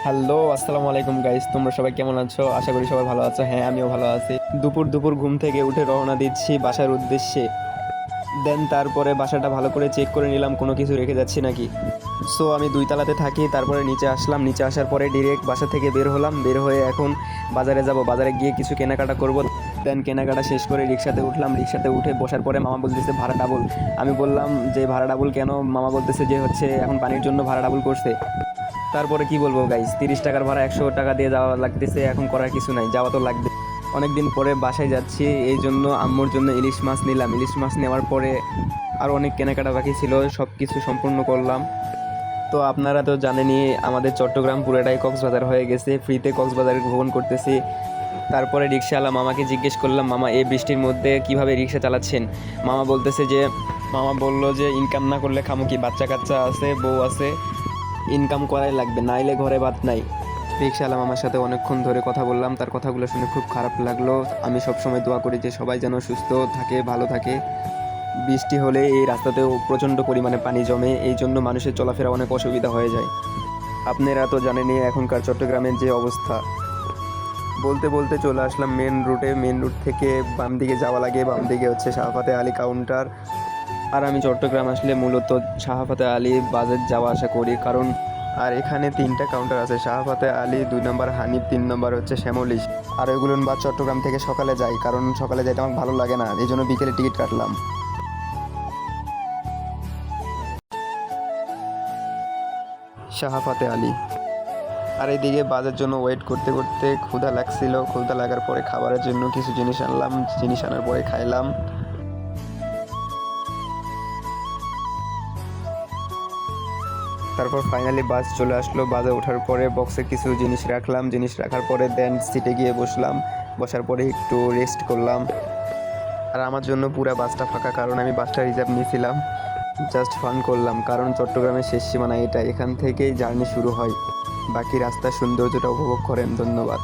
Hello, আসসালামু আলাইকুম guys. তোমরা সবাই কেমন আছো? আশা করি সবাই ভালো আছো। হ্যাঁ, আমিও ভালো আছি। দুপুর দুপুর ঘুম থেকে উঠে রওনা দিচ্ছি বাসার উদ্দেশ্যে। দেন তারপরে বাসাটা ভালো করে চেক করে নিলাম কোনো কিছু রেখে যাচ্ছি নাকি। সো আমি 2 তলাতে থাকি, তারপরে নিচে আসলাম। নিচে আসার পরে ডিরেক্ট বাসা থেকে বের হলাম। বের হয়ে এখন বাজারে যাব। বাজারে গিয়ে কিছু কেনাকাটা করব। দেন কেনাকাটা শেষ করে রিক্সাতে উঠলাম। রিক্সাতে উঠে বসার পরে মামা বলতেছে ভাড়া ডাবল। আমি বললাম যে ভাড়া ডাবল কেন? মামা বলতেছে যে হচ্ছে এখন পানির জন্য ভাড়া ডাবল করছে। তারপরে কি বলবো গাইস, 30 টাকার ভাড়া 100 টাকা দিয়ে যাওয়া লাগতেছে। এখন করার কিছু নাই, যাওয়া তো লাগবে। অনেকদিন পরে বাসায় যাচ্ছি, এই জন্য আম্মুর জন্য ইলিশ মাছ নিলাম। ইলিশ মাছ নেওয়ার পরে আর অনেক কেনাকাটা বাকি ছিল, সব কিছু সম্পূর্ণ করলাম। তো আপনারা তো জানেনই আমাদের চট্টগ্রাম পুরোটাই কক্সবাজার হয়ে গেছে। ফ্রিতে কক্সবাজারে ভ্রমণ করতেছি। তারপরে রিক্সাওয়ালা মামাকে জিজ্ঞেস করলাম, মামা এই বৃষ্টির মধ্যে কিভাবে রিক্সা চালাচ্ছেন? মামা বলল যে ইনকাম না করলে খামো কি, বাচ্চা কাচ্চা আছে, বউ আছে, ইনকাম করাই লাগবে, নাইলে ঘরে ভাত নাই। রিক্সাওয়ালা মামার সাথে অনেকক্ষণ ধরে কথা বললাম। তার কথাগুলো শুনে খুব খারাপ লাগলো। আমি সবসময় দোয়া করি যে সবাই যেন সুস্থ থাকে, ভালো থাকে। বৃষ্টি হলে এই রাস্তাতেও প্রচণ্ড পরিমাণে পানি জমে, এই জন্য মানুষের চলাফেরা অনেক অসুবিধা হয়ে যায়। আপনারা তো জানেনই এখনকার চট্টগ্রামের যে অবস্থা। বলতে বলতে চলে আসলাম মেন রুটে। মেন রুট থেকে বাম দিকে যাওয়া লাগে। বাম দিকে হচ্ছে শাহফাতে আলী কাউন্টার। আর আমি চট্টগ্রাম আসলে মূলত শাহফাতে আলী বাজার যাওয়া আসা করি, কারণ আর এখানে 3টা কাউন্টার আছে, শাহফাতে আলী, 2 নম্বর হানিফ, 3 নম্বর হচ্ছে শ্যামলিশ। আর ওইগুলো বা চট্টগ্রাম থেকে সকালে যাই, কারণ সকালে যাইতে আমার ভালো লাগে না, এই জন্য বিকেলে টিকিট কাটলাম। শাহফাতে আলী। আর এইদিকে বাজার জন্য ওয়েট করতে করতে ক্ষুধা লাগছিল। ক্ষুধা লাগার পরে খাবারের জন্য কিছু জিনিস আনলাম। জিনিস আনার পরে খাইলাম। তারপর ফাইনালি বাস চলে আসলো। বাসে ওঠার পরে বক্সে কিছু জিনিস রাখলাম। জিনিস রাখার পরে দেন সিটে গিয়ে বসলাম। বসার পরে একটু রেস্ট করলাম। আর আমার জন্য পুরো বাসটা ফাঁকা, কারণ আমি বাসটা রিজার্ভ নিয়েছিলাম। জাস্ট ফান করলাম, কারণ চট্টগ্রামের শেষ সীমানা এটা, এখান থেকেই জার্নি শুরু হয়। বাকি রাস্তার সৌন্দর্যটা উপভোগ করেন। ধন্যবাদ।